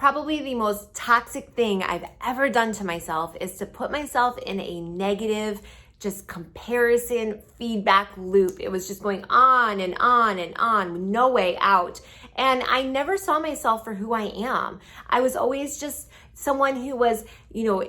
probably the most toxic thing I've ever done to myself is to put myself in a negative, just comparison feedback loop. It was just going on and on and on, no way out. And I never saw myself for who I am. I was always just someone who was,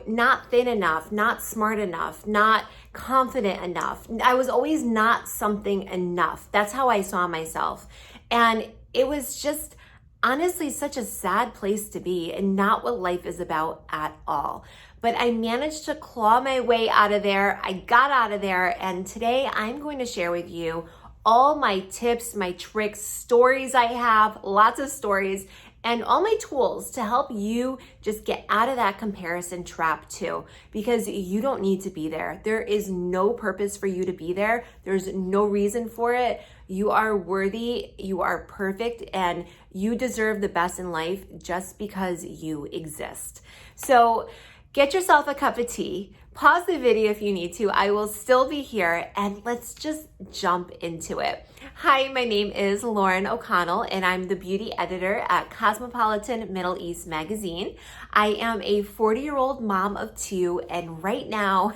not thin enough, not smart enough, not confident enough. I was always not something enough. That's how I saw myself. And it was just honestly such a sad place to be and not what life is about at all. But I managed to claw my way out of there. I got out of there, and today I'm going to share with you all my tips, my tricks, stories I have, lots of stories, and all my tools to help you just get out of that comparison trap too, because you don't need to be there. There is no purpose for you to be there. There's no reason for it. You are worthy, you are perfect, and you deserve the best in life just because you exist. So get yourself a cup of tea, pause the video if you need to. I will still be here, and let's just jump into it. Hi, my name is Lauren O'Connell, and I'm the beauty editor at Cosmopolitan Middle East magazine. I am a 40-year-old mom of two, and right now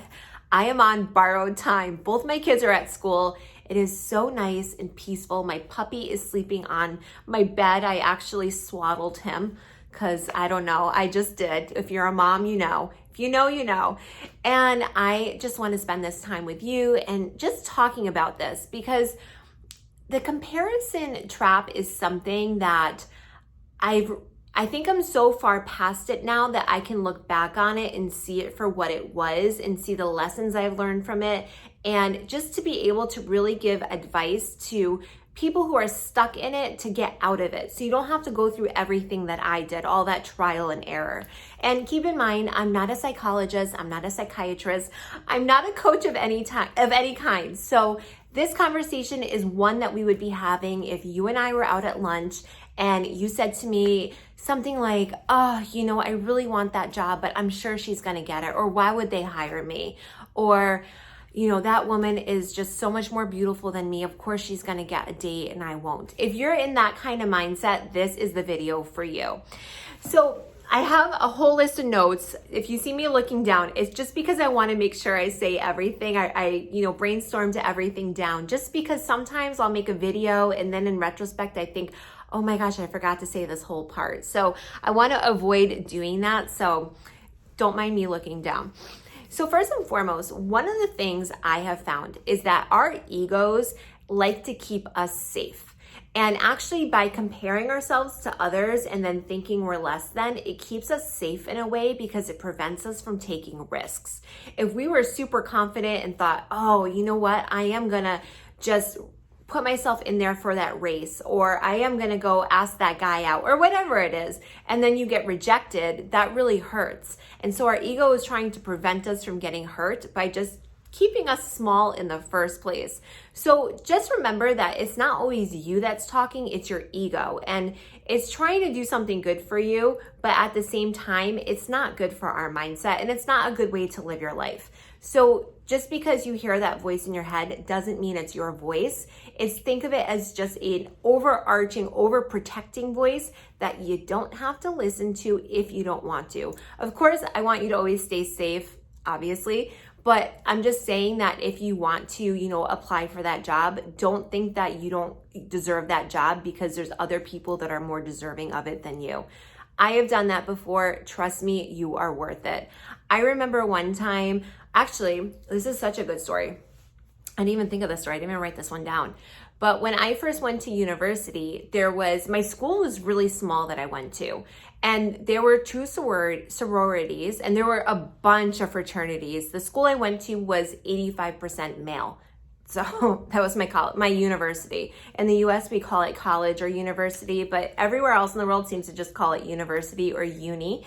I am on borrowed time. Both my kids are at school. It is so nice and peaceful. My puppy is sleeping on my bed. I actually swaddled him because I don't know, I just did. If you're a mom, you know. If you know, you know. And I just want to spend this time with you and just talking about this, because the comparison trap is something that I think I'm so far past it now that I can look back on it and see it for what it was and see the lessons I've learned from it, and just to be able to really give advice to people who are stuck in it to get out of it. So you don't have to go through everything that I did, all that trial and error. And keep in mind, I'm not a psychologist, I'm not a psychiatrist, I'm not a coach of any kind. So this conversation is one that we would be having if you and I were out at lunch and you said to me something like, I really want that job, but I'm sure she's gonna get it. Or why would they hire me? Or, that woman is just so much more beautiful than me. Of course she's gonna get a date and I won't. If you're in that kind of mindset, this is the video for you. So I have a whole list of notes. If you see me looking down, it's just because I want to make sure I say everything. I brainstormed everything down, just because sometimes I'll make a video and then in retrospect, I think, oh my gosh, I forgot to say this whole part. So I want to avoid doing that. So don't mind me looking down. So first and foremost, one of the things I have found is that our egos like to keep us safe. And actually, by comparing ourselves to others and then thinking we're less than, it keeps us safe in a way because it prevents us from taking risks. If we were super confident and thought, oh, you know what, I am gonna just put myself in there for that race, or I am gonna go ask that guy out, or whatever it is, and then you get rejected, that really hurts. And so our ego is trying to prevent us from getting hurt by just keeping us small in the first place. So just remember that it's not always you that's talking, it's your ego. And it's trying to do something good for you, but at the same time, it's not good for our mindset and it's not a good way to live your life. So just because you hear that voice in your head doesn't mean it's your voice. Think of it as just an overarching, overprotecting voice that you don't have to listen to if you don't want to. Of course, I want you to always stay safe, obviously, but I'm just saying that if you want to, apply for that job, don't think that you don't deserve that job because there's other people that are more deserving of it than you. I have done that before. Trust me, you are worth it. I remember one time, actually, this is such a good story. I didn't even think of this story. I didn't even write this one down. But when I first went to university, my school was really small that I went to. And there were two sororities and there were a bunch of fraternities. The school I went to was 85% male. So that was my university. In the US, we call it college or university, but everywhere else in the world seems to just call it university or uni.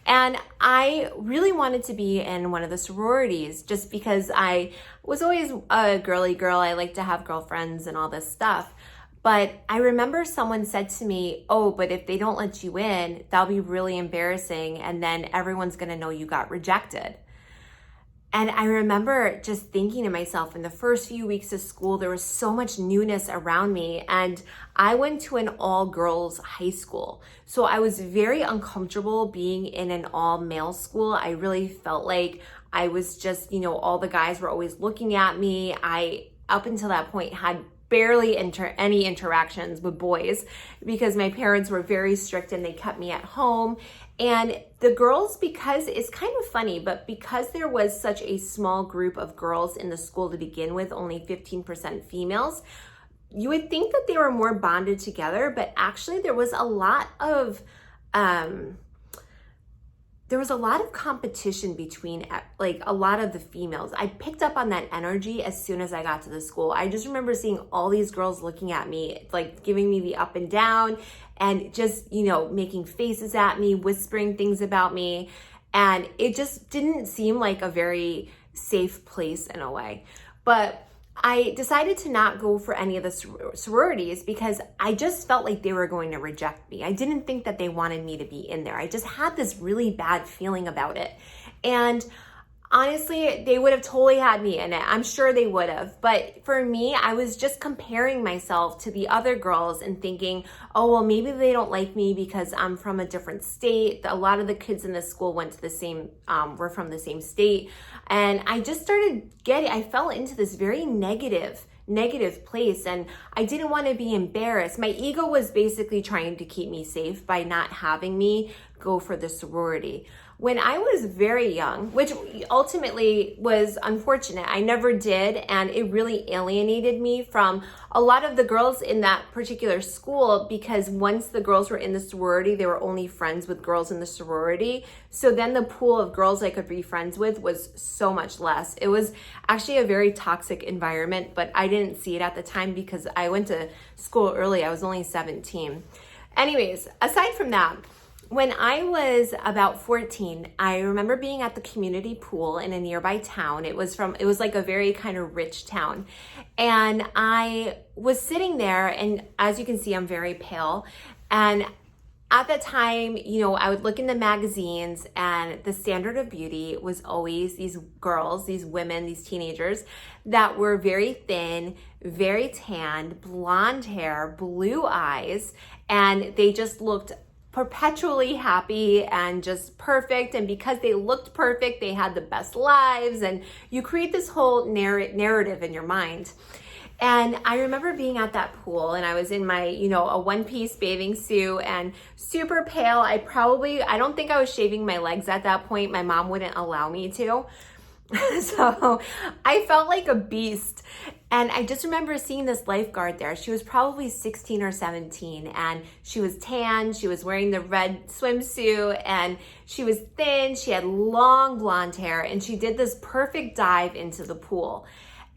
And I really wanted to be in one of the sororities just because I was always a girly girl. I like to have girlfriends and all this stuff. But I remember someone said to me, oh, but if they don't let you in, that'll be really embarrassing. And then everyone's going to know you got rejected. And I remember just thinking to myself, in the first few weeks of school, there was so much newness around me. And I went to an all-girls high school. So I was very uncomfortable being in an all-male school. I really felt like I was just, all the guys were always looking at me. I, up until that point, had barely any interactions with boys because my parents were very strict and they kept me at home. And the girls, because it's kind of funny, but because there was such a small group of girls in the school to begin with, only 15% females, you would think that they were more bonded together, but actually there was a lot of competition between like a lot of the females. I picked up on that energy as soon as I got to the school. I just remember seeing all these girls looking at me, like giving me the up and down and just, making faces at me, whispering things about me. And it just didn't seem like a very safe place in a way. But I decided to not go for any of the sororities because I just felt like they were going to reject me. I didn't think that they wanted me to be in there. I just had this really bad feeling about it. And honestly, they would have totally had me in it. I'm sure they would have. But for me, I was just comparing myself to the other girls and thinking, oh, well, maybe they don't like me because I'm from a different state. A lot of the kids in this school went to were from the same state. And I just I fell into this very negative place, and I didn't want to be embarrassed. My ego was basically trying to keep me safe by not having me go for the sorority. When I was very young, which ultimately was unfortunate, I never did, and it really alienated me from a lot of the girls in that particular school, because once the girls were in the sorority, they were only friends with girls in the sorority. So then the pool of girls I could be friends with was so much less. It was actually a very toxic environment, but I didn't see it at the time because I went to school early. I was only 17. Anyways, aside from that, when I was about 14, I remember being at the community pool in a nearby town. It was like a very kind of rich town. And I was sitting there, and as you can see, I'm very pale. And at that time, I would look in the magazines, and the standard of beauty was always these girls, these women, these teenagers that were very thin, very tanned, blonde hair, blue eyes, and they just looked perpetually happy and just perfect. And because they looked perfect, they had the best lives, and you create this whole narrative in your mind. And I remember being at that pool, and I was in my, a one-piece bathing suit and super pale. I don't think I was shaving my legs at that point. My mom wouldn't allow me to. So I felt like a beast. And I just remember seeing this lifeguard there. She was probably 16 or 17, and she was tan. She was wearing the red swimsuit, and she was thin. She had long blonde hair, and she did this perfect dive into the pool.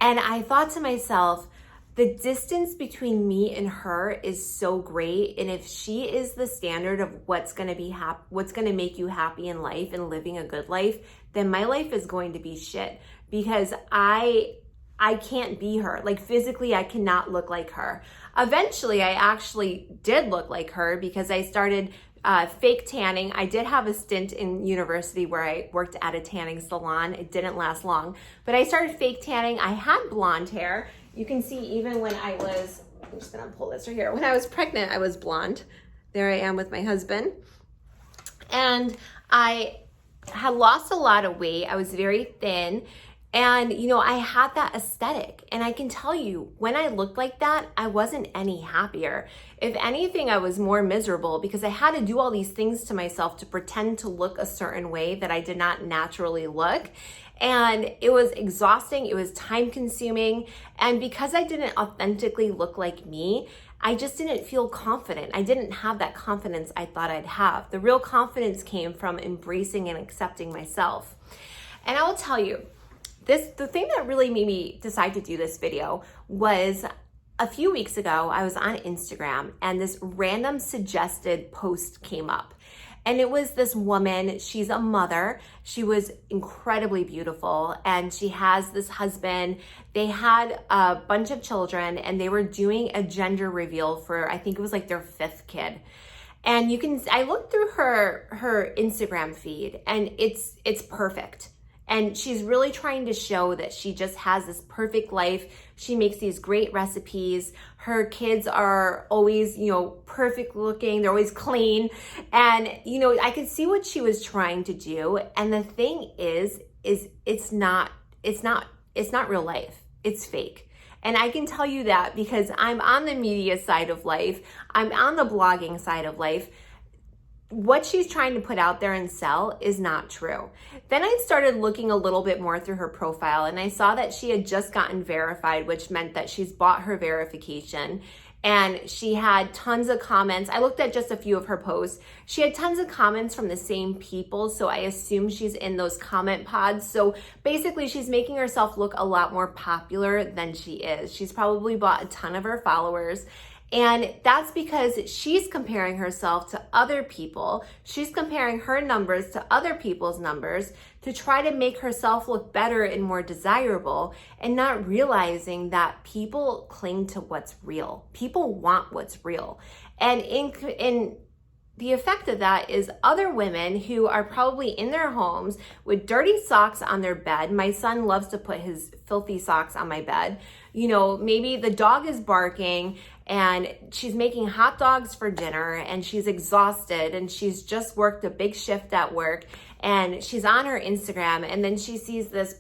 And I thought to myself, the distance between me and her is so great. And if she is the standard of what's going to make you happy in life and living a good life, then my life is going to be shit, because I can't be her. Like, physically, I cannot look like her. Eventually, I actually did look like her because I started fake tanning. I did have a stint in university where I worked at a tanning salon. It didn't last long, but I started fake tanning. I had blonde hair. You can see even when I'm just gonna pull this right here. When I was pregnant, I was blonde. There I am with my husband. And I had lost a lot of weight. I was very thin. And, I had that aesthetic. And I can tell you, when I looked like that, I wasn't any happier. If anything, I was more miserable because I had to do all these things to myself to pretend to look a certain way that I did not naturally look. And it was exhausting. It was time consuming. And because I didn't authentically look like me, I just didn't feel confident. I didn't have that confidence I thought I'd have. The real confidence came from embracing and accepting myself. And I will tell you, the thing that really made me decide to do this video was a few weeks ago, I was on Instagram, and this random suggested post came up. And it was this woman, she's a mother. She was incredibly beautiful, and she has this husband. They had a bunch of children, and they were doing a gender reveal for, I think it was like their 5th kid. And I looked through her Instagram feed, and it's perfect. And she's really trying to show that she just has this perfect life. She makes these great recipes. Her kids are always, perfect looking. They're always clean. And, I could see what she was trying to do. And the thing is it's not real life. It's fake. And I can tell you that because I'm on the media side of life. I'm on the blogging side of life. What she's trying to put out there and sell is not true. Then I started looking a little bit more through her profile, and I saw that she had just gotten verified, which meant that she's bought her verification. And she had tons of comments. I looked at just a few of her posts. She had tons of comments from the same people, so I assume she's in those comment pods. So basically, she's making herself look a lot more popular than she is. She's probably bought a ton of her followers. And that's because she's comparing herself to other people. She's comparing her numbers to other people's numbers to try to make herself look better and more desirable, and not realizing that people cling to what's real. People want what's real. And in the effect of that is other women who are probably in their homes with dirty socks on their bed. My son loves to put his filthy socks on my bed. Maybe the dog is barking and she's making hot dogs for dinner and she's exhausted and she's just worked a big shift at work, and she's on her Instagram, and then she sees this,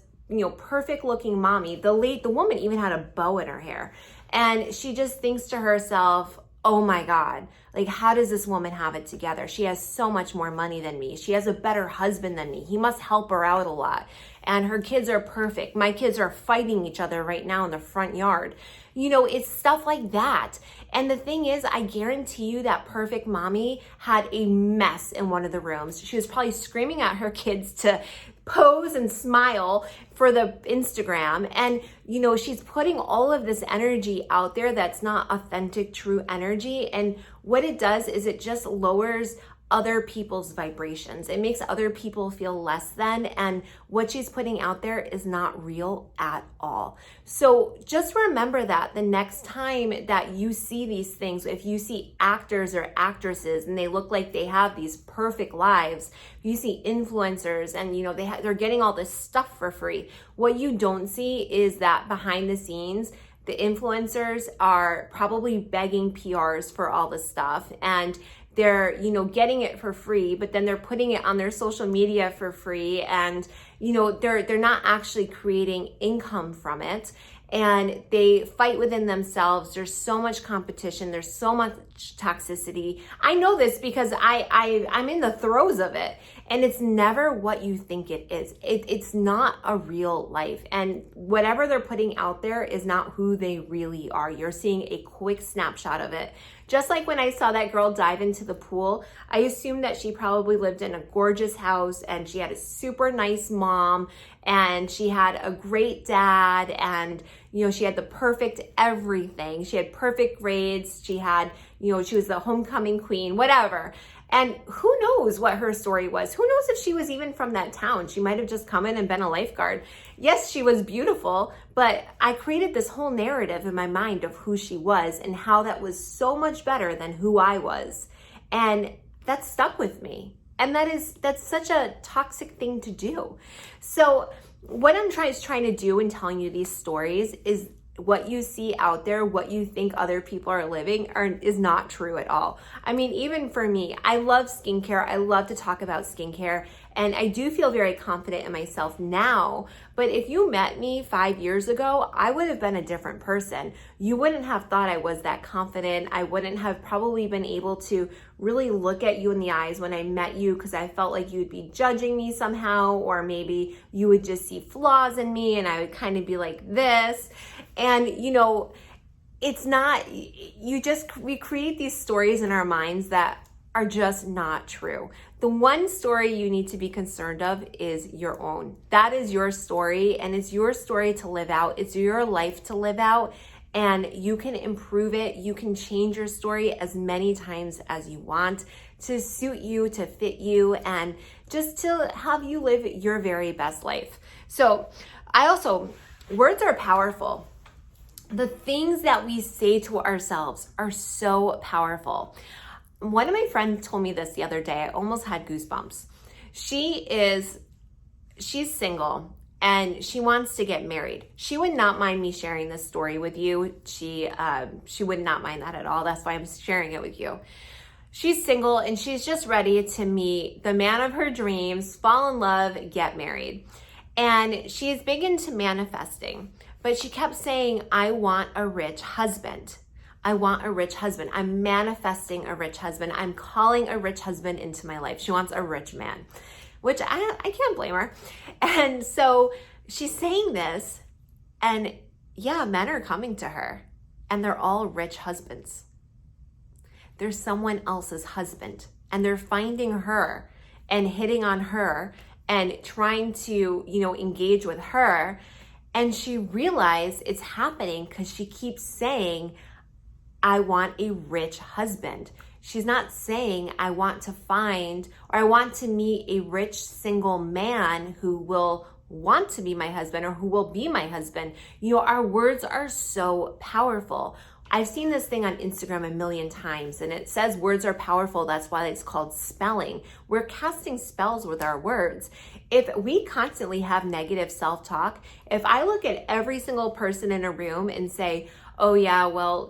perfect looking mommy. The woman even had a bow in her hair, and she just thinks to herself, oh my God, like, how does this woman have it together? She has so much more money than me. She has a better husband than me. He must help her out a lot. And her kids are perfect. My kids are fighting each other right now in the front yard. It's stuff like that. And the thing is, I guarantee you that perfect mommy had a mess in one of the rooms. She was probably screaming at her kids to pose and smile for the Instagram. And, she's putting all of this energy out there that's not authentic, true energy. And what it does is it just lowers other people's vibrations. It makes other people feel less than, and what she's putting out there is not real at all. So just remember that the next time that you see these things, if you see actors or actresses and they look like they have these perfect lives, you see influencers and they're getting all this stuff for free. What you don't see is that behind the scenes, the influencers are probably begging PRs for all this stuff, and they're, getting it for free, but then they're putting it on their social media for free, and, they're not actually creating income from it. And they fight within themselves. There's so much competition. There's so much toxicity. I know this because I'm in the throes of it. And it's never what you think it is. It's not a real life. And whatever they're putting out there is not who they really are. You're seeing a quick snapshot of it. Just like when I saw that girl dive into the pool, I assumed that she probably lived in a gorgeous house and she had a super nice mom and she had a great dad, and she had the perfect everything. She had perfect grades. She had, she was the homecoming queen, whatever. And who knows what her story was? Who knows if she was even from that town? She might have just come in and been a lifeguard. Yes, she was beautiful, but I created this whole narrative in my mind of who she was and how that was so much better than who I was. And that stuck with me. And that's such a toxic thing to do. So what I'm trying to do in telling you these stories is what you see out there, what you think other people are living is not true at all. I mean, even for me, I love skincare. I love to talk about skincare, and I do feel very confident in myself now. But if you met me 5 years ago, I would have been a different person. You wouldn't have thought I was that confident. I wouldn't have probably been able to really look at you in the eyes when I met you, because I felt like you would be judging me somehow, or maybe you would just see flaws in me and I would kind of be like this. And, it's not, we create these stories in our minds that are just not true. The one story you need to be concerned of is your own. That is your story, and it's your story to live out. It's your life to live out, and you can improve it. You can change your story as many times as you want to suit you, to fit you, and just to have you live your very best life. So words are powerful. The things that we say to ourselves are so powerful. One of my friends told me this the other day. I almost had goosebumps. She is she's single and she wants to get married. She would not mind me sharing this story with you. She would not mind that at all. That's why I'm sharing it with you. She's single and she's just ready to meet the man of her dreams, fall in love, get married. And she's big into manifesting, but she kept saying, I want a rich husband. I want a rich husband. I'm manifesting a rich husband. I'm calling a rich husband into my life. She wants a rich man, which I can't blame her. And so she's saying this, and yeah, men are coming to her, and they're all rich husbands. They're someone else's husband, and they're finding her and hitting on her and trying to, engage with her. And she realized it's happening because she keeps saying, I want a rich husband. She's not saying I want to find or I want to meet a rich single man who will want to be my husband or who will be my husband. Our words are so powerful. I've seen this thing on Instagram a million times, and it says words are powerful. That's why it's called spelling. We're casting spells with our words. If we constantly have negative self-talk, if I look at every single person in a room and say, oh yeah, well,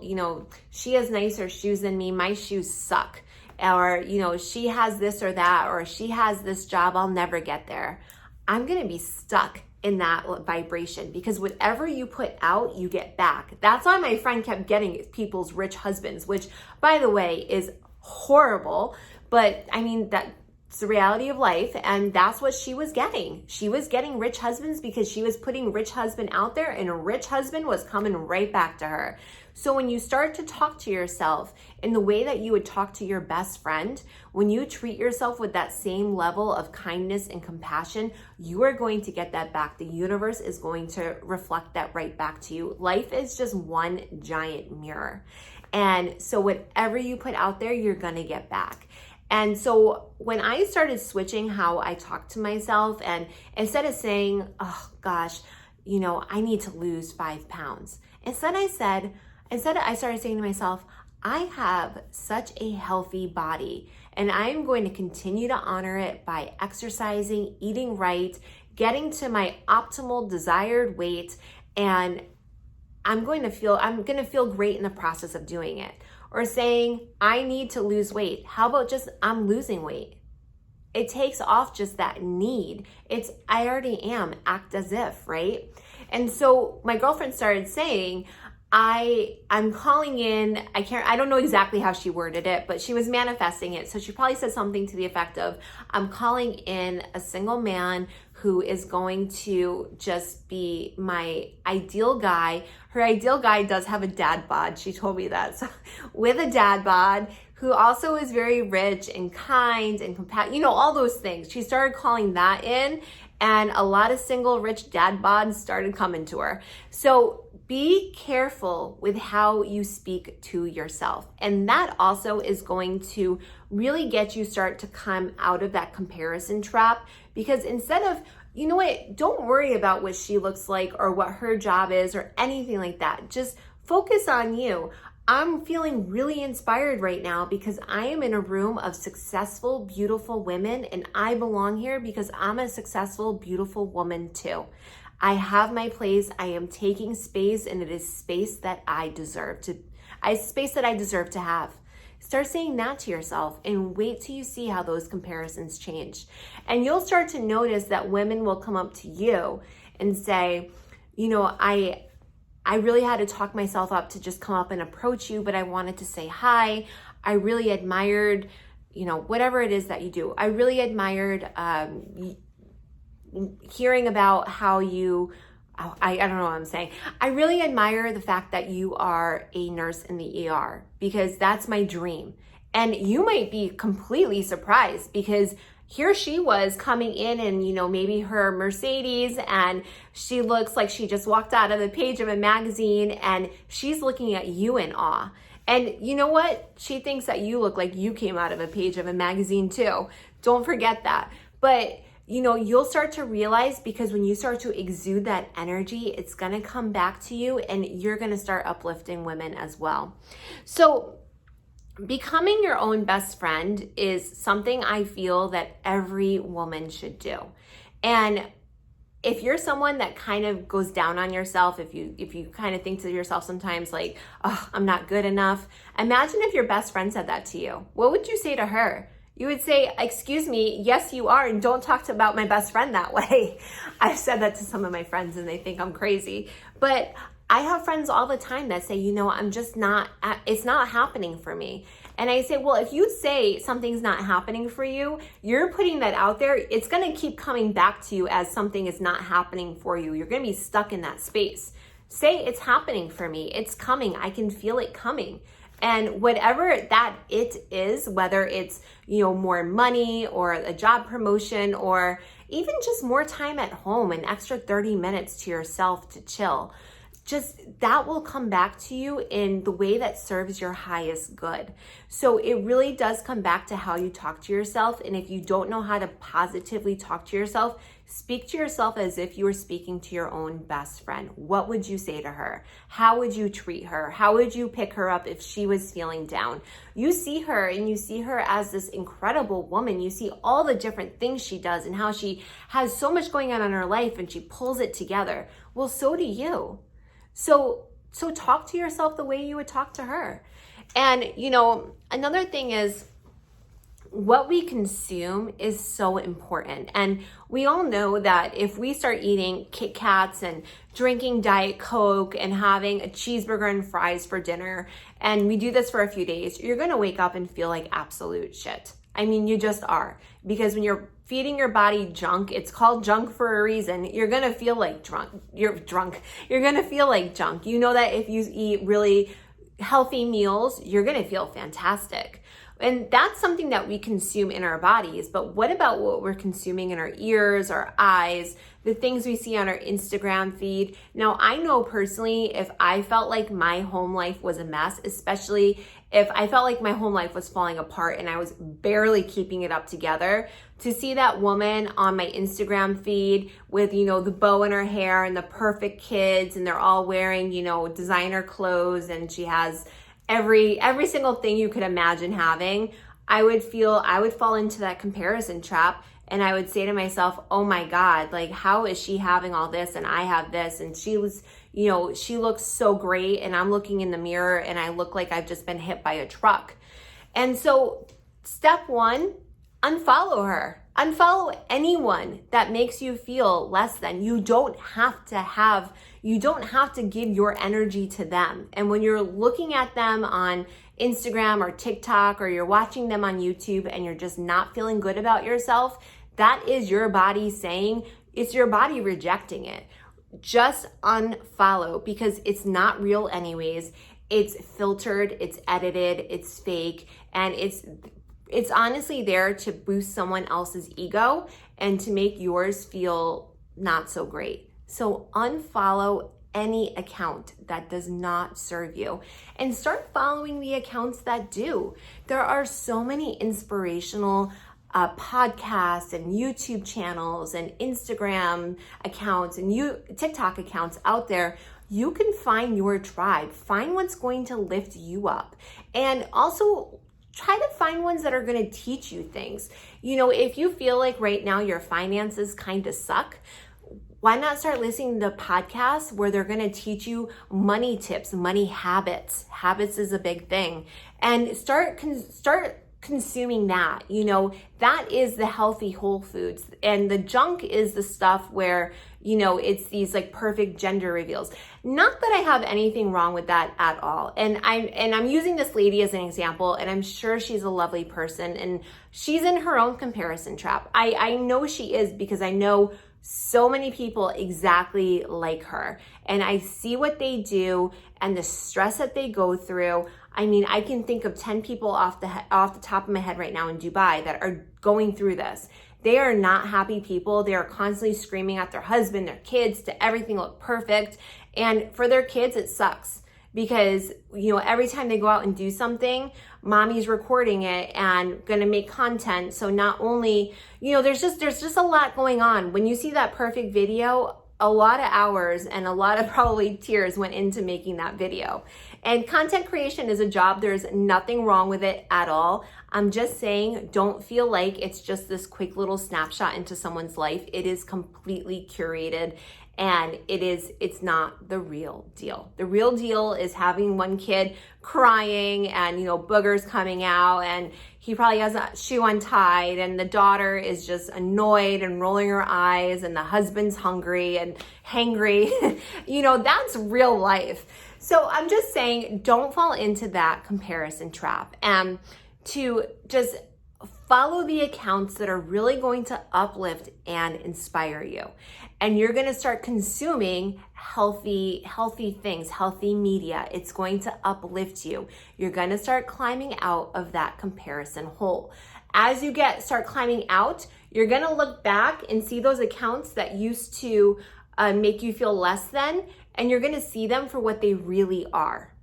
she has nicer shoes than me, my shoes suck. Or, she has this or that, or she has this job, I'll never get there. I'm gonna be stuck in that vibration, because whatever you put out, you get back. That's why my friend kept getting people's rich husbands, which, by the way, is horrible. But I mean, that's the reality of life, and that's what she was getting. She was getting rich husbands because she was putting rich husband out there, and a rich husband was coming right back to her. So when you start to talk to yourself in the way that you would talk to your best friend, when you treat yourself with that same level of kindness and compassion, you are going to get that back. The universe is going to reflect that right back to you. Life is just one giant mirror. And so whatever you put out there, you're going to get back. And so when I started switching how I talk to myself, and instead of saying, oh gosh, I need to lose 5 pounds, instead I started saying to myself, I have such a healthy body, and I'm going to continue to honor it by exercising, eating right, getting to my optimal desired weight, and I'm going to feel great in the process of doing it. Or saying, I need to lose weight. How about just, I'm losing weight? It takes off just that need. It's, I already am, act as if, right? And so my girlfriend started saying, I'm calling in, I don't know exactly how she worded it, but she was manifesting it. So she probably said something to the effect of, I'm calling in a single man who is going to just be my ideal guy. Her ideal guy does have a dad bod. She told me that. So with a dad bod, who also is very rich and kind and compassionate, all those things. She started calling that in, and a lot of single rich dad bods started coming to her. So be careful with how you speak to yourself. And that also is going to really get you start to come out of that comparison trap, because instead of, don't worry about what she looks like or what her job is or anything like that. Just focus on you. I'm feeling really inspired right now because I am in a room of successful, beautiful women, and I belong here because I'm a successful, beautiful woman too. I have my place. I am taking space, and it is space that I deserve to have. Start saying that to yourself and wait till you see how those comparisons change. And you'll start to notice that women will come up to you and say, I really had to talk myself up to just come up and approach you, but I wanted to say hi. I really admired, whatever it is that you do. I really admired hearing about how you, I don't know what I'm saying. I really admire the fact that you are a nurse in the ER, because that's my dream. And you might be completely surprised, because here she was coming in and, maybe her Mercedes, and she looks like she just walked out of the page of a magazine, and she's looking at you in awe. And you know what? She thinks that you look like you came out of a page of a magazine too. Don't forget that. But you'll start to realize, because when you start to exude that energy, it's going to come back to you, and you're going to start uplifting women as well. So becoming your own best friend is something I feel that every woman should do. And if you're someone that kind of goes down on yourself, if you kind of think to yourself sometimes like, oh, I'm not good enough. Imagine if your best friend said that to you. What would you say to her? You would say, excuse me, yes, you are, and don't talk about my best friend that way. I've said that to some of my friends and they think I'm crazy. But I have friends all the time that say, I'm just not, it's not happening for me. And I say, well, if you say something's not happening for you, you're putting that out there. It's going to keep coming back to you as something is not happening for you. You're going to be stuck in that space. Say it's happening for me. It's coming. I can feel it coming. And whatever that it is, whether it's, more money or a job promotion or even just more time at home, an extra 30 minutes to yourself to chill, just that will come back to you in the way that serves your highest good. So it really does come back to how you talk to yourself. And if you don't know how to positively talk to yourself, speak to yourself as if you were speaking to your own best friend. What would you say to her? How would you treat her? How would you pick her up if she was feeling down? You see her and you see her as this incredible woman. You see all the different things she does and how she has so much going on in her life and she pulls it together. Well, so do you. So talk to yourself the way you would talk to her. And, another thing is what we consume is so important. And we all know that if we start eating Kit Kats and drinking Diet Coke and having a cheeseburger and fries for dinner, and we do this for a few days, you're going to wake up and feel like absolute shit. I mean, you just are. Because when you're feeding your body junk, it's called junk for a reason. You're going to feel like drunk. You're going to feel like junk. You know that if you eat really healthy meals, you're going to feel fantastic. And that's something that we consume in our bodies. But what about what we're consuming in our ears, our eyes, the things we see on our Instagram feed? Now, I know personally, if I felt like my home life was a mess, especially if I felt like my home life was falling apart and I was barely keeping it up together, to see that woman on my Instagram feed with, the bow in her hair and the perfect kids, and they're all wearing, designer clothes, and she has every single thing you could imagine having, I would fall into that comparison trap. And I would say to myself, oh my God, like, how is she having all this and I have this? And she looks so great. And I'm looking in the mirror and I look like I've just been hit by a truck. And so step one, unfollow her. Unfollow anyone that makes you feel less than. You don't have to give your energy to them. And when you're looking at them on Instagram or TikTok, or you're watching them on YouTube and you're just not feeling good about yourself, that is your body saying, it's your body rejecting it. Just unfollow, because it's not real anyways. It's filtered, it's edited, it's fake, and it's honestly there to boost someone else's ego and to make yours feel not so great. So unfollow any account that does not serve you and start following the accounts that do. There are so many inspirational podcasts and YouTube channels and Instagram accounts and TikTok accounts out there. You can find your tribe, find what's going to lift you up, and also try to find ones that are going to teach you things. If you feel like right now your finances kind of suck, why not start listening to podcasts where they're going to teach you money tips, money habits. Habits is a big thing. And start consuming that. That is the healthy whole foods. And the junk is the stuff where, it's these like perfect gender reveals. Not that I have anything wrong with that at all. And I'm using this lady as an example, and I'm sure she's a lovely person and she's in her own comparison trap. I know she is, because I know so many people exactly like her, and I see what they do and the stress that they go through. I mean, I can think of 10 people off the top of my head right now in Dubai that are going through this. They are not happy people. They are constantly screaming at their husband, their kids, to everything look perfect. And for their kids, it sucks, because, every time they go out and do something, mommy's recording it and going to make content. So not only, there's just a lot going on. When you see that perfect video, a lot of hours and a lot of probably tears went into making that video. And content creation is a job. There's nothing wrong with it at all. I'm just saying, don't feel like it's just this quick little snapshot into someone's life. It is completely curated, and it's not the real deal. The real deal is having one kid crying and, boogers coming out, and he probably has a shoe untied, and the daughter is just annoyed and rolling her eyes, and the husband's hungry and hangry. That's real life. So I'm just saying, don't fall into that comparison trap, and to just follow the accounts that are really going to uplift and inspire you. And you're going to start consuming healthy things, healthy media. It's going to uplift you. You're going to start climbing out of that comparison hole. As you start climbing out, you're going to look back and see those accounts that used to make you feel less than, and you're going to see them for what they really are.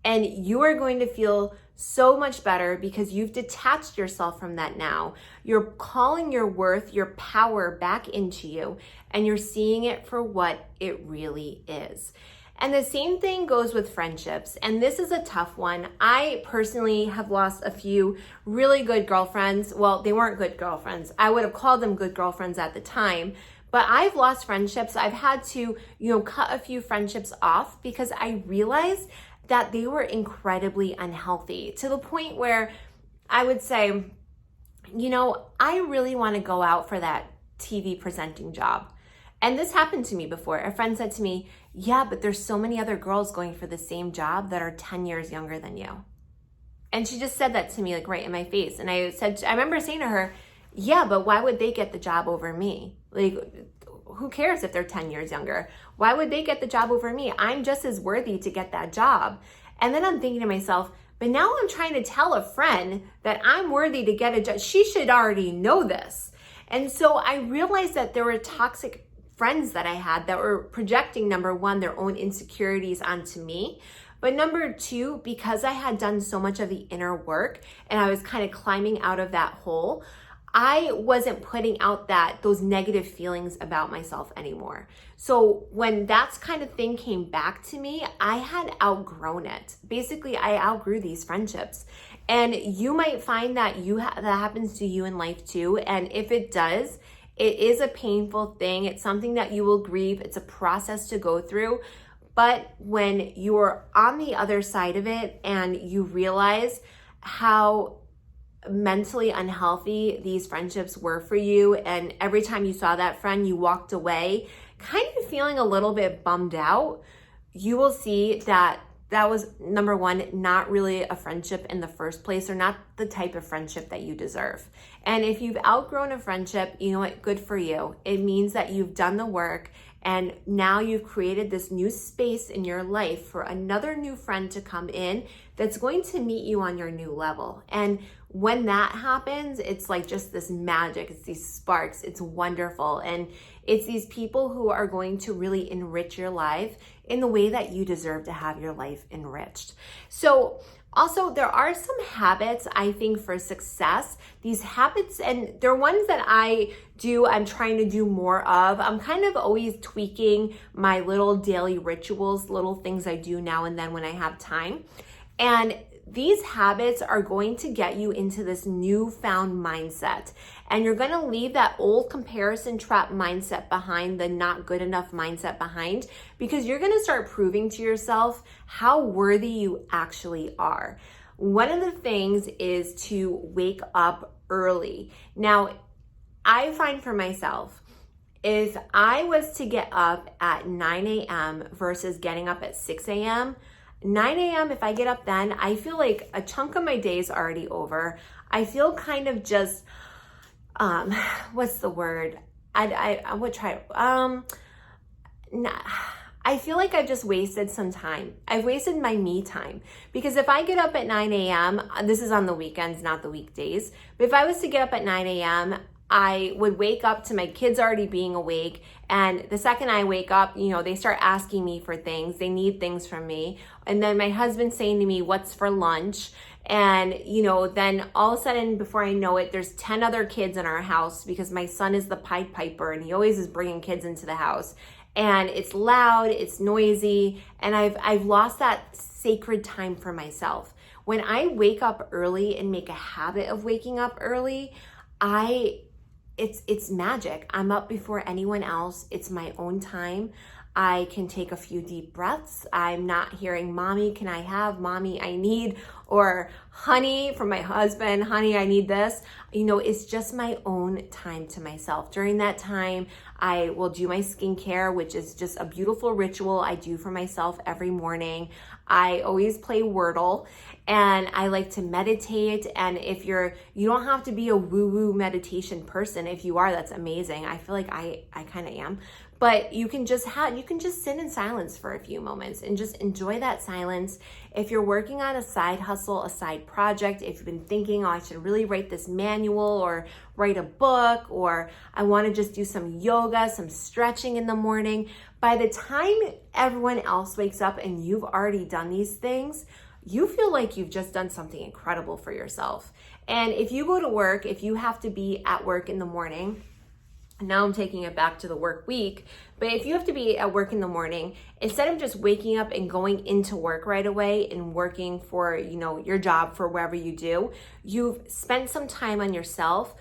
And you are going to feel so much better because you've detached yourself from that now. You're calling your worth, your power back into you, and you're seeing it for what it really is. And the same thing goes with friendships. And this is a tough one. I personally have lost a few really good girlfriends. Well, they weren't good girlfriends. I would have called them good girlfriends at the time. But I've lost friendships. I've had to, cut a few friendships off because I realized that they were incredibly unhealthy, to the point where I would say, I really want to go out for that TV presenting job. And this happened to me before. A friend said to me, yeah, but there's so many other girls going for the same job that are 10 years younger than you. And she just said that to me, like, right in my face. And I remember saying to her, yeah, but why would they get the job over me? Like, who cares if they're 10 years younger? Why would they get the job over me? I'm just as worthy to get that job. And then I'm thinking to myself, but now I'm trying to tell a friend that I'm worthy to get a job. She should already know this. And so I realized that there were toxic friends that I had that were projecting, number one, their own insecurities onto me. But number two, because I had done so much of the inner work and I was kind of climbing out of that hole, I wasn't putting out those negative feelings about myself anymore. So when that kind of thing came back to me, I had outgrown it. Basically, I outgrew these friendships. And you might find that that happens to you in life too. And if it does, it is a painful thing. It's something that you will grieve. It's a process to go through. But when you're on the other side of it and you realize how mentally unhealthy these friendships were for you, and every time you saw that friend, you walked away kind of feeling a little bit bummed out, you will see that was, number one, not really a friendship in the first place, or not the type of friendship that you deserve. And if you've outgrown a friendship, you know what, good for you. It means that you've done the work, and now you've created this new space in your life for another new friend to come in that's going to meet you on your new level. And when that happens, it's like just this magic. It's these sparks. It's wonderful. And it's these people who are going to really enrich your life in the way that you deserve to have your life enriched. So also, there are some habits, I think, for success. These habits, and they're ones that I'm trying to do more of. I'm kind of always tweaking my little daily rituals, little things I do now and then when I have time. And these habits are going to get you into this newfound mindset. And you're going to leave that old comparison trap mindset behind, the not good enough mindset behind, because you're going to start proving to yourself how worthy you actually are. One of the things is to wake up early. Now, I find for myself, if I was to get up at 9 a.m. versus getting up at 6 a.m., 9 a.m., if I get up then, I feel like a chunk of my day is already over. I feel kind of just, what's the word? I would try, I feel like I've just wasted some time. I've wasted my me time. Because if I get up at 9 a.m., this is on the weekends, not the weekdays, but if I was to get up at 9 a.m., I would wake up to my kids already being awake. And the second I wake up, they start asking me for things. They need things from me. And then my husband's saying to me, what's for lunch? And, then all of a sudden, before I know it, there's 10 other kids in our house because my son is the Pied Piper and he always is bringing kids into the house. and it's loud, it's noisy, and I've lost that sacred time for myself. When I wake up early and make a habit of waking up early, it's magic. I'm up before anyone else. It's my own time. I can take a few deep breaths. I'm not hearing, mommy, can I have, mommy, I need, or honey from my husband, honey, I need this. It's just my own time to myself. During that time, I will do my skincare, which is just a beautiful ritual I do for myself every morning. I always play Wordle, and I like to meditate. And if you don't have to be a woo-woo meditation person. If you are, that's amazing. I feel like I kind of am. But you can just sit in silence for a few moments and just enjoy that silence. If you're working on a side hustle, a side project, if you've been thinking, oh, I should really write this manual or write a book, or I want to just do some yoga, some stretching in the morning, by the time everyone else wakes up and you've already done these things, you feel like you've just done something incredible for yourself. And if you go to work, if you have to be at work in the morning, now I'm taking it back to the work week, but if you have to be at work in the morning, instead of just waking up and going into work right away and working for, your job for wherever you do, you've spent some time on yourself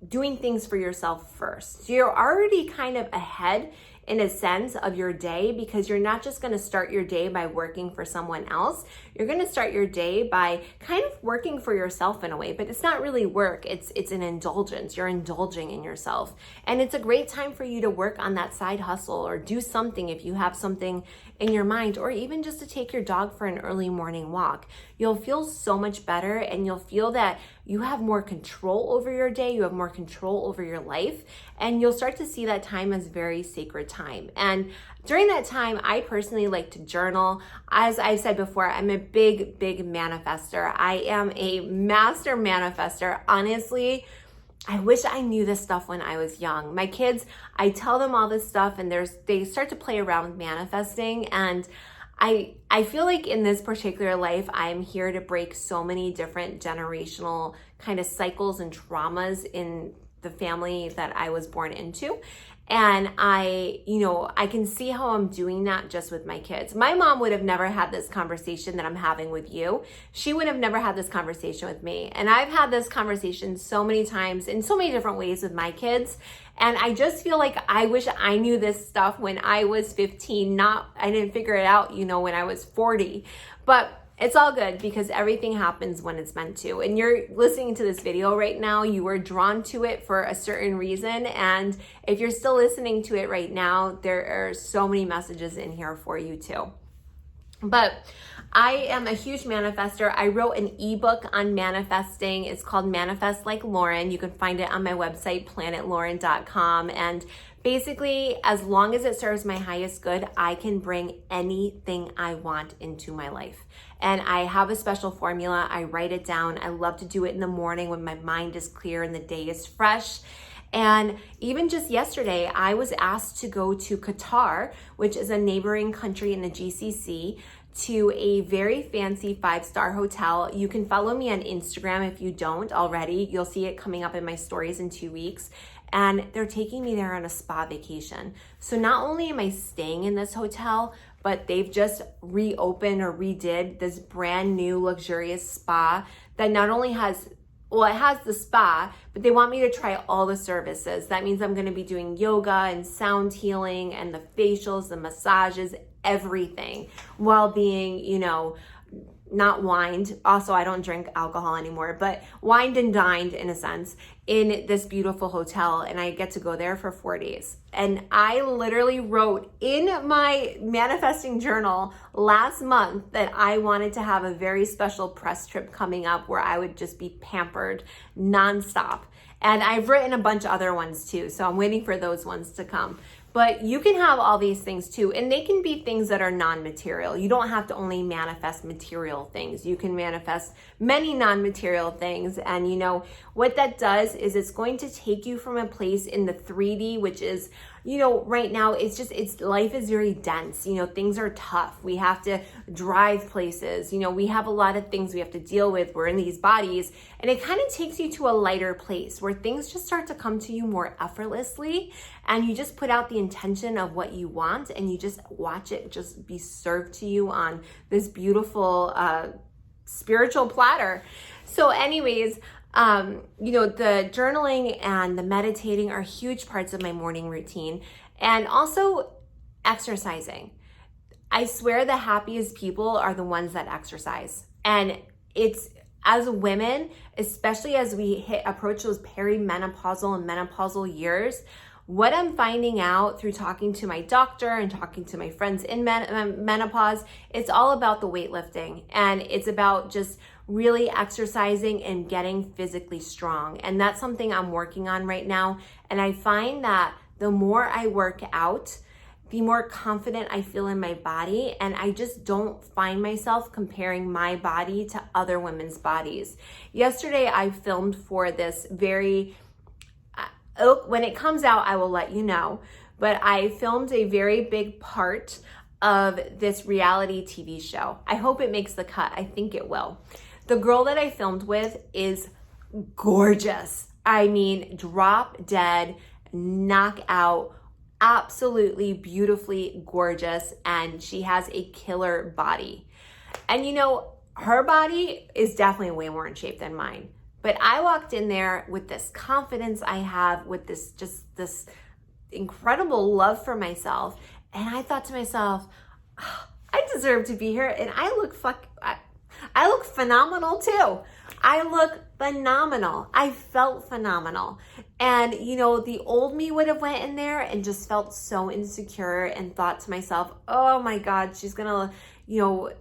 doing things for yourself first. So you're already kind of ahead in a sense of your day, because you're not just going to start your day by working for someone else. You're going to start your day by kind of working for yourself in a way, but it's not really work. It's an indulgence. You're indulging in yourself. And it's a great time for you to work on that side hustle or do something if you have something in your mind, or even just to take your dog for an early morning walk. You'll feel so much better, and you'll feel that you have more control over your day, you have more control over your life, and you'll start to see that time as very sacred time. And during that time, I personally like to journal. As I've said before, I'm a big manifester. I am a master manifester. Honestly, I wish I knew this stuff when I was young. My kids, I tell them all this stuff, and they start to play around with manifesting, and I feel like in this particular life, I'm here to break so many different generational kind of cycles and traumas in the family that I was born into. And I can see how I'm doing that just with my kids. My mom would have never had this conversation that I'm having with you. She would have never had this conversation with me. And I've had this conversation so many times in so many different ways with my kids. And I just feel like I wish I knew this stuff when I was 15. I didn't figure it out, when I was 40. But it's all good, because everything happens when it's meant to. And you're listening to this video right now, you were drawn to it for a certain reason. And if you're still listening to it right now, there are so many messages in here for you too. But I am a huge manifester. I wrote an ebook on manifesting. It's called Manifest Like Lauren. You can find it on my website, planetlauren.com. And basically, as long as it serves my highest good, I can bring anything I want into my life. And I have a special formula. I write it down. I love to do it in the morning when my mind is clear and the day is fresh. And even just yesterday, I was asked to go to Qatar, which is a neighboring country in the GCC, to a very fancy 5-star hotel. You can follow me on Instagram if you don't already. You'll see it coming up in my stories in 2 weeks. And they're taking me there on a spa vacation. So not only am I staying in this hotel, but they've just reopened or redid this brand new luxurious spa that not only has, it has the spa, but they want me to try all the services. That means I'm going to be doing yoga and sound healing and the facials, the massages, everything, while being, not wined. Also, I don't drink alcohol anymore, but wined and dined in a sense in this beautiful hotel. And I get to go there for 4 days. And I literally wrote in my manifesting journal last month that I wanted to have a very special press trip coming up where I would just be pampered nonstop. And I've written a bunch of other ones too. So I'm waiting for those ones to come. But you can have all these things too, and they can be things that are non-material. You don't have to only manifest material things. You can manifest many non-material things, and what that does is it's going to take you from a place in the 3D, which is, right now life is very dense. Things are tough. We have to drive places. We have a lot of things we have to deal with. We're in these bodies, and it kind of takes you to a lighter place where things just start to come to you more effortlessly, and you just put out the intention of what you want, and you just watch it just be served to you on this beautiful spiritual platter. So anyways, the journaling and the meditating are huge parts of my morning routine, and also exercising. I swear the happiest people are the ones that exercise. And it's, as women, especially as we approach those perimenopausal and menopausal years, what I'm finding out through talking to my doctor and talking to my friends in menopause, it's all about the weightlifting, and it's about just really exercising and getting physically strong. And that's something I'm working on right now. And I find that the more I work out, the more confident I feel in my body, and I just don't find myself comparing my body to other women's bodies. Yesterday, I filmed for this when it comes out, I will let you know, but I filmed a very big part of this reality TV show. I hope it makes the cut. I think it will. The girl that I filmed with is gorgeous. I mean, drop dead, knockout, absolutely beautifully gorgeous, and she has a killer body. And her body is definitely way more in shape than mine. But I walked in there with this confidence I have, with this incredible love for myself, and I thought to myself, oh, I deserve to be here, and I look phenomenal too. I look phenomenal. I felt phenomenal. And, the old me would have went in there and just felt so insecure and thought to myself, oh my God, she's gonna,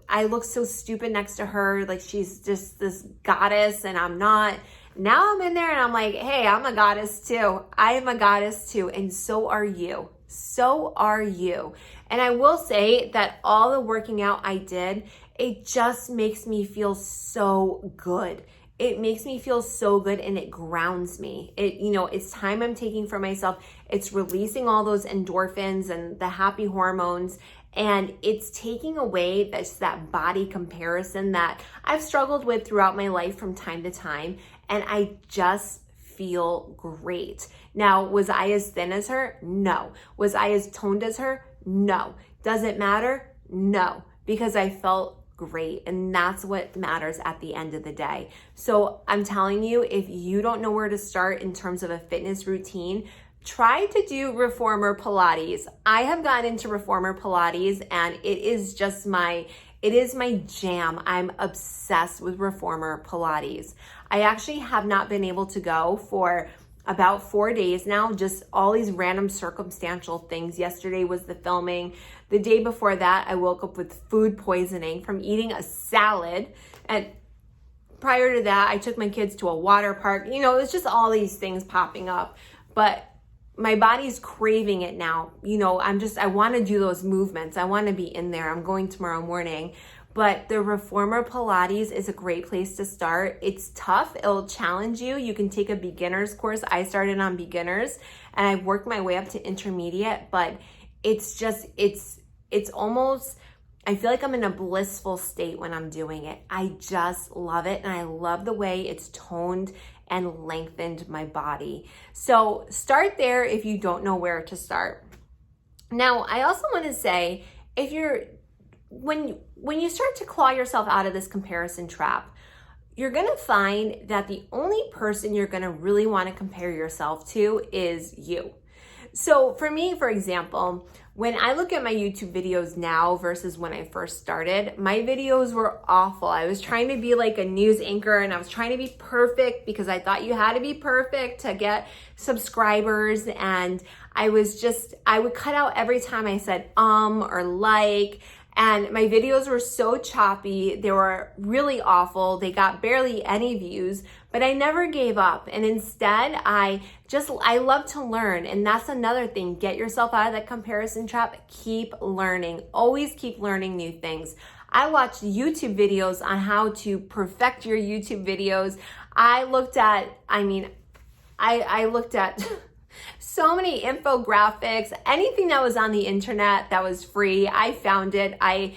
I look so stupid next to her. Like she's just this goddess and I'm not. Now I'm in there and I'm like, hey, I'm a goddess too. I am a goddess too. And so are you. So are you. And I will say that all the working out I did, it just makes me feel so good. It makes me feel so good, and it grounds me. It's time I'm taking for myself. It's releasing all those endorphins and the happy hormones, and it's taking away that body comparison that I've struggled with throughout my life from time to time, and I just feel great. Now, was I as thin as her? No. Was I as toned as her? No. Does it matter? No, because I felt great, and that's what matters at the end of the day. So I'm telling you, if you don't know where to start in terms of a fitness routine, try to do reformer Pilates. I have gotten into reformer Pilates, and it is my jam. I'm obsessed with reformer Pilates. I actually have not been able to go for about 4 days now, just all these random circumstantial things. Yesterday was the filming. The day before that, I woke up with food poisoning from eating a salad. And prior to that, I took my kids to a water park. It's just all these things popping up. But my body's craving it now. I want to do those movements. I want to be in there. I'm going tomorrow morning. But the reformer Pilates is a great place to start. It's tough. It'll challenge you. You can take a beginner's course. I started on beginners and I've worked my way up to intermediate, but it's almost, I feel like I'm in a blissful state when I'm doing it. I just love it. And I love the way it's toned and lengthened my body. So start there if you don't know where to start. Now, I also want to say, when you start to claw yourself out of this comparison trap, you're going to find that the only person you're going to really want to compare yourself to is you. So for me, for example, when I look at my YouTube videos now versus when I first started, my videos were awful. I was trying to be like a news anchor, and I was trying to be perfect because I thought you had to be perfect to get subscribers. And I would cut out every time I said or like. And my videos were so choppy. They were really awful. They got barely any views, but I never gave up. And instead, I love to learn. And that's another thing. Get yourself out of that comparison trap. Keep learning. Always keep learning new things. I watched YouTube videos on how to perfect your YouTube videos. I looked at so many infographics, anything that was on the internet that was free. I found it. I,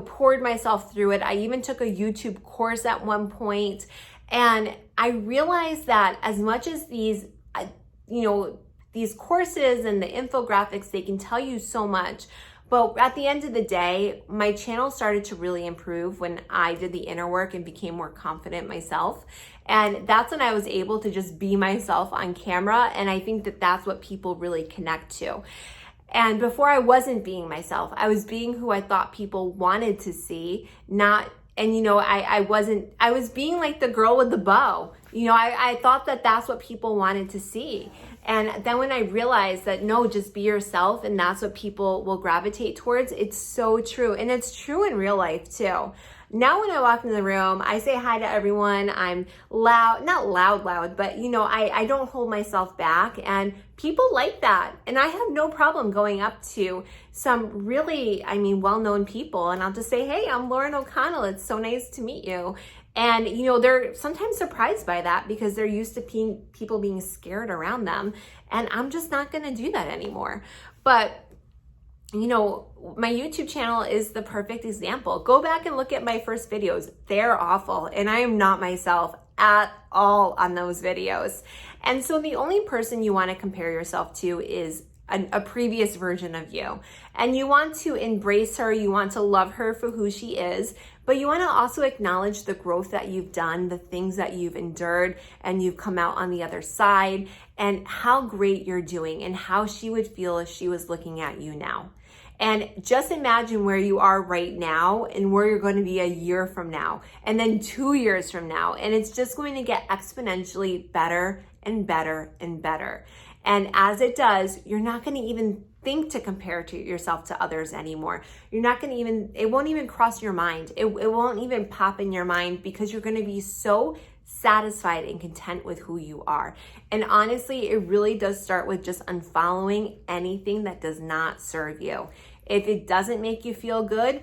poured myself through it. I even took a YouTube course at one point. And I realized that as much as these, these courses and the infographics, they can tell you so much. But at the end of the day, my channel started to really improve when I did the inner work and became more confident myself. And that's when I was able to just be myself on camera. And I think that that's what people really connect to. And before, I wasn't being myself. I was being who I thought people wanted to see, not, and you know, I was being like the girl with the bow. You know, I thought that that's what people wanted to see. And then when I realized that, no, just be yourself and that's what people will gravitate towards, it's so true. And it's true in real life too. Now when I walk in the room, I say hi to everyone. I'm loud, not loud, but you know, I don't hold myself back, and people like that. And I have no problem going up to some really, well-known people, and I'll just say, hey, I'm Lauren O'Connell. It's so nice to meet you. And, you know, they're sometimes surprised by that because they're used to people being scared around them. And I'm just not going to do that anymore. But, you know, my YouTube channel is the perfect example. Go back and look at my first videos. They're awful. And I am not myself at all on those videos. And so the only person you want to compare yourself to is a previous version of you. And you want to embrace her, you want to love her for who she is, but you want to also acknowledge the growth that you've done, the things that you've endured, and you've come out on the other side, and how great you're doing, and how she would feel if she was looking at you now. And just imagine where you are right now and where you're going to be a year from now, and then 2 years from now. And it's just going to get exponentially better and better and better. And as it does, you're not going to even think to compare to yourself to others anymore. You're not going to even, it won't even cross your mind. It won't even pop in your mind, because you're going to be so satisfied and content with who you are. And honestly, it really does start with just unfollowing anything that does not serve you. If it doesn't make you feel good,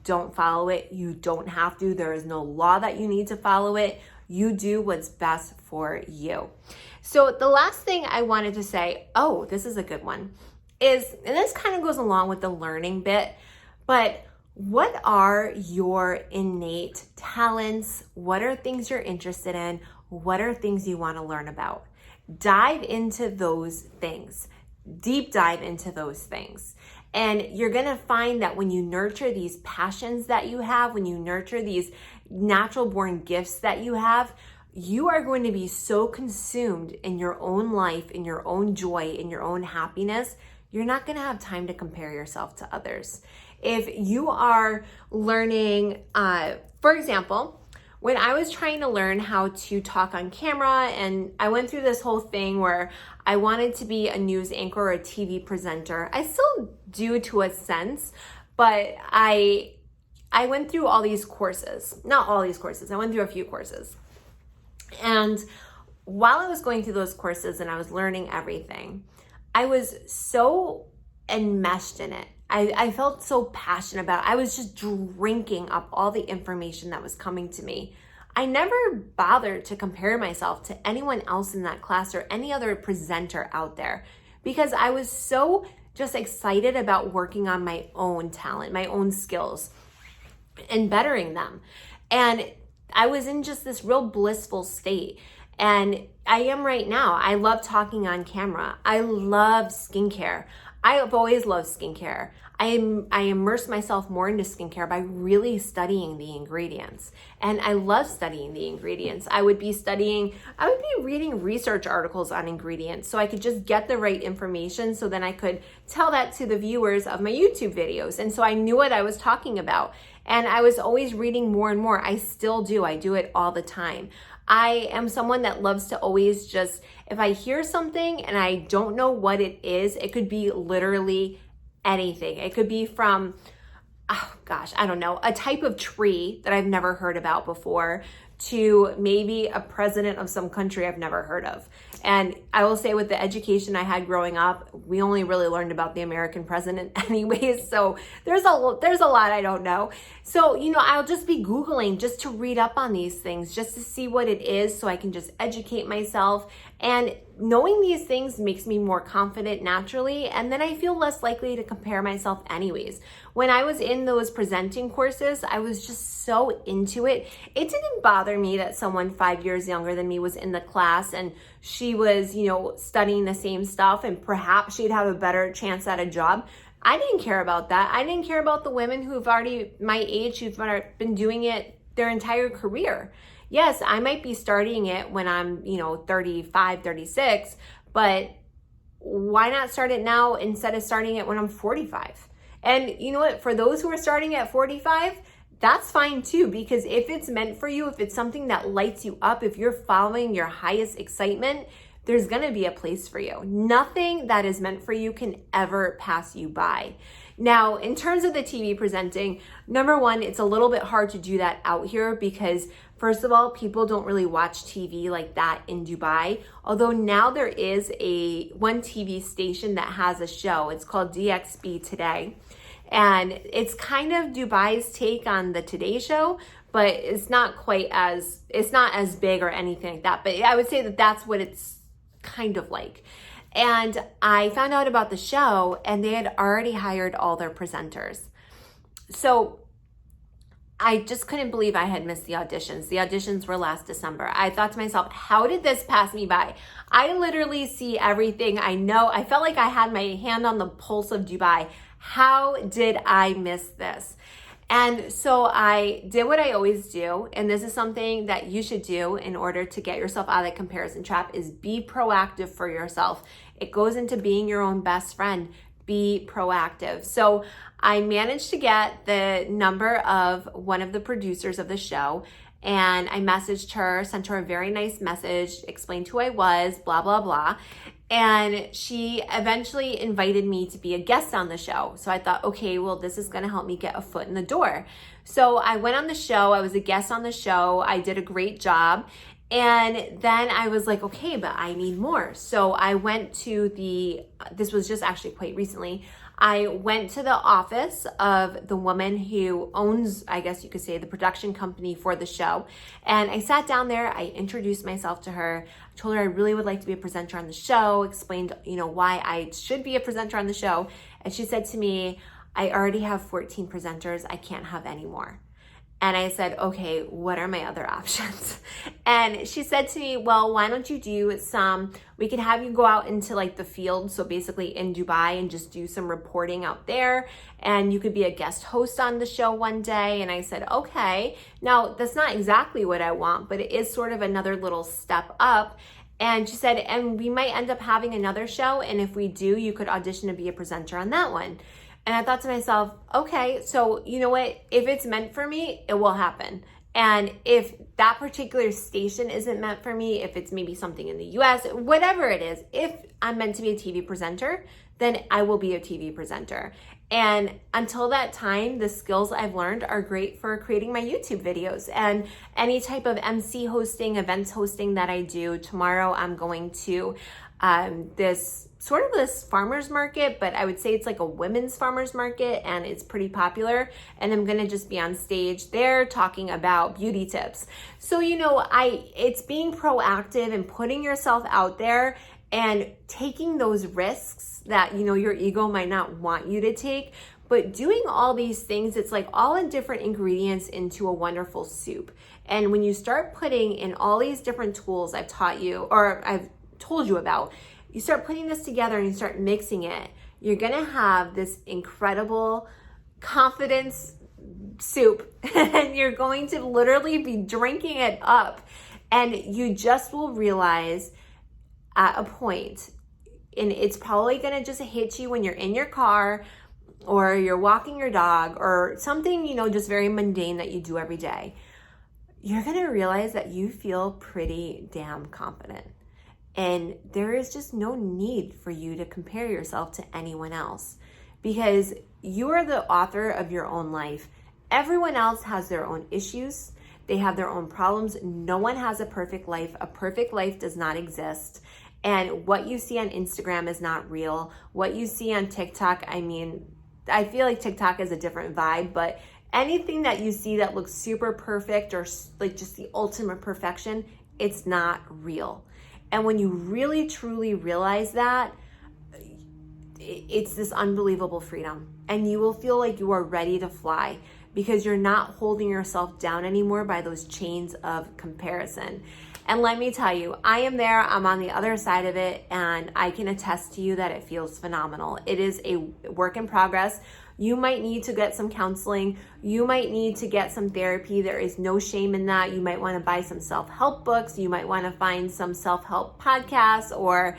don't follow it. You don't have to. There is no law that you need to follow it. You do what's best for you. So the last thing I wanted to say, oh, this is a good one, is, and this kind of goes along with the learning bit, but what are your innate talents? What are things you're interested in? What are things you want to learn about? Dive into those things. Deep dive into those things. And you're going to find that when you nurture these passions that you have, when you nurture these natural born gifts that you have, you are going to be so consumed in your own life, in your own joy, in your own happiness, you're not going to have time to compare yourself to others. If you are learning, for example, when I was trying to learn how to talk on camera, and I went through this whole thing where I wanted to be a news anchor or a TV presenter. I still do to a sense, but I went through all these courses. Not all these courses. I went through a few courses. And while I was going through those courses and I was learning everything, I was so enmeshed in it. I felt so passionate about it. I was just drinking up all the information that was coming to me. I never bothered to compare myself to anyone else in that class or any other presenter out there, because I was so just excited about working on my own talent, my own skills, and bettering them. And I was in just this real blissful state. And I am right now. I love talking on camera. I love skincare. I have always loved skincare. I immerse myself more into skincare by really studying the ingredients. And I love studying the ingredients. I would be reading research articles on ingredients so I could just get the right information, so then I could tell that to the viewers of my YouTube videos. And so I knew what I was talking about. And I was always reading more and more. I still do. I do it all the time. I am someone that loves to always just, if I hear something and I don't know what it is, it could be literally anything. It could be from, I don't know, a type of tree that I've never heard about before, to maybe a president of some country I've never heard of. And I will say, with the education I had growing up, we only really learned about the American president anyways. So there's a lot I don't know. So, I'll just be Googling just to read up on these things, just to see what it is, so I can just educate myself And knowing these things makes me more confident naturally, and then I feel less likely to compare myself anyways. When I was in those presenting courses, I was just so into it. It didn't bother me that someone 5 years younger than me was in the class and she was, studying the same stuff and perhaps she'd have a better chance at a job. I didn't care about that. I didn't care about the women who've already my age, who've been doing it their entire career. Yes, I might be starting it when I'm, 35, 36, but why not start it now instead of starting it when I'm 45? And you know what? For those who are starting at 45, that's fine too, because if it's meant for you, if it's something that lights you up, if you're following your highest excitement, there's gonna be a place for you. Nothing that is meant for you can ever pass you by. Now, in terms of the TV presenting, number one, it's a little bit hard to do that out here because first of all, people don't really watch TV like that in Dubai. Although now there is one TV station that has a show. It's called DXB Today. And it's kind of Dubai's take on the Today Show, but it's not as big or anything like that. But I would say that that's what it's kind of like. And I found out about the show and they had already hired all their presenters. So I just couldn't believe I had missed the auditions. The auditions were last December. I thought to myself, how did this pass me by? I literally see everything. I know. I felt like I had my hand on the pulse of Dubai. How did I miss this? And so I did what I always do, and this is something that you should do in order to get yourself out of that comparison trap, is be proactive for yourself. It goes into being your own best friend. Be proactive. So I managed to get the number of one of the producers of the show, and I messaged her, sent her a very nice message, explained who I was, blah, blah, blah. And she eventually invited me to be a guest on the show. So I thought, okay, well, this is going to help me get a foot in the door. So I went on the show. I was a guest on the show. I did a great job. And then I was like, okay, but I need more. So I went to this was just actually quite recently. I went to the office of the woman who owns, I guess you could say, the production company for the show. And I sat down there, I introduced myself to her, I told her I really would like to be a presenter on the show, explained, why I should be a presenter on the show. And she said to me, I already have 14 presenters, I can't have any more. And I said, okay, what are my other options? And she said to me, well, why don't you do we could have you go out into like the field. So basically in Dubai and just do some reporting out there. And you could be a guest host on the show one day. And I said, okay. Now that's not exactly what I want, but it is sort of another little step up. And she said, and we might end up having another show. And if we do, you could audition to be a presenter on that one. And I thought to myself, okay, so you know what? If it's meant for me, it will happen. And if that particular station isn't meant for me, if it's maybe something in the US, whatever it is, if I'm meant to be a TV presenter, then I will be a TV presenter. And until that time, the skills I've learned are great for creating my YouTube videos and any type of MC hosting, events hosting that I do. Tomorrow, I'm going to this farmer's market, but I would say it's like a women's farmer's market and it's pretty popular. And I'm going to just be on stage there talking about beauty tips. So, it's being proactive and putting yourself out there and taking those risks that, your ego might not want you to take. But doing all these things, it's like all the different ingredients into a wonderful soup. And when you start putting in all these different tools I've taught you, or I've told you about, you start putting this together and you start mixing it, you're gonna have this incredible confidence soup and you're going to literally be drinking it up, and you just will realize at a point, and it's probably gonna just hit you when you're in your car or you're walking your dog or something, just very mundane that you do every day. You're gonna realize that you feel pretty damn confident. And there is just no need for you to compare yourself to anyone else because you are the author of your own life. Everyone else has their own issues. They have their own problems. No one has a perfect life. A perfect life does not exist. And what you see on Instagram is not real. What you see on TikTok, I feel like TikTok is a different vibe, but anything that you see that looks super perfect or like just the ultimate perfection, it's not real. And when you really, truly realize that, it's this unbelievable freedom. And you will feel like you are ready to fly because you're not holding yourself down anymore by those chains of comparison. And let me tell you, I am there, I'm on the other side of it, and I can attest to you that it feels phenomenal. It is a work in progress. You might need to get some counseling. You might need to get some therapy. There is no shame in that. You might want to buy some self-help books. You might want to find some self-help podcasts or,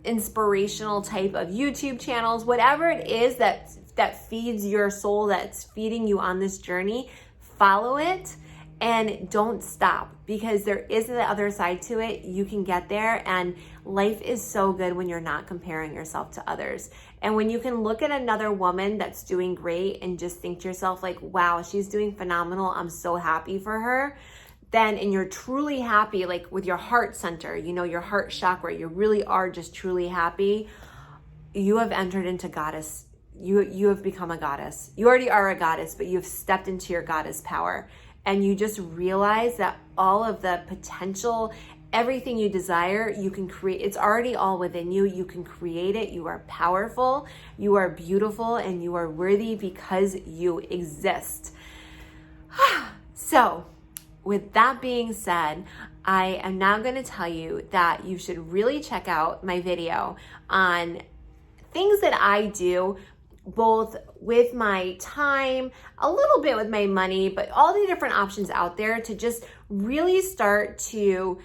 inspirational type of YouTube channels, whatever it is that feeds your soul, that's feeding you on this journey. Follow it and don't stop, because there is the other side to it. You can get there, and life is so good when you're not comparing yourself to others. And when you can look at another woman that's doing great and just think to yourself like, wow, she's doing phenomenal, I'm so happy for her. Then, and you're truly happy, like with your heart center, your heart chakra, you really are just truly happy. You have entered into goddess. You have become a goddess. You already are a goddess, but you've stepped into your goddess power. And you just realize that all of the potential, everything you desire, you can create. It's already all within you. You can create it. You are powerful. You are beautiful, and you are worthy because you exist. So, with that being said, I am now going to tell you that you should really check out my video on things that I do, both with my time, a little bit with my money, but all the different options out there to just really start to,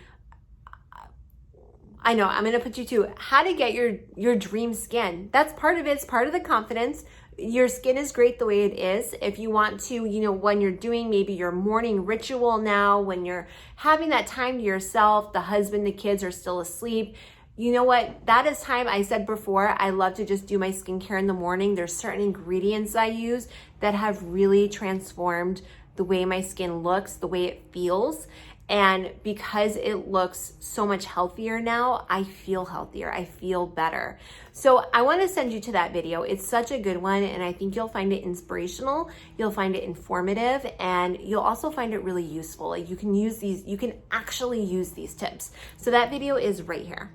I know, I'm going to put you to how to get your dream skin. That's part of it. It's part of the confidence. Your skin is great the way it is. If you want to, when you're doing maybe your morning ritual now, when you're having that time to yourself, the husband, the kids are still asleep, you know what? That is time. I said before, I love to just do my skincare in the morning. There's certain ingredients I use that have really transformed the way my skin looks, the way it feels. And because it looks so much healthier now, I feel healthier. I feel better. So I want to send you to that video. It's such a good one, and I think you'll find it inspirational. You'll find it informative, and you'll also find it really useful. Like you can actually use these tips. So that video is right here.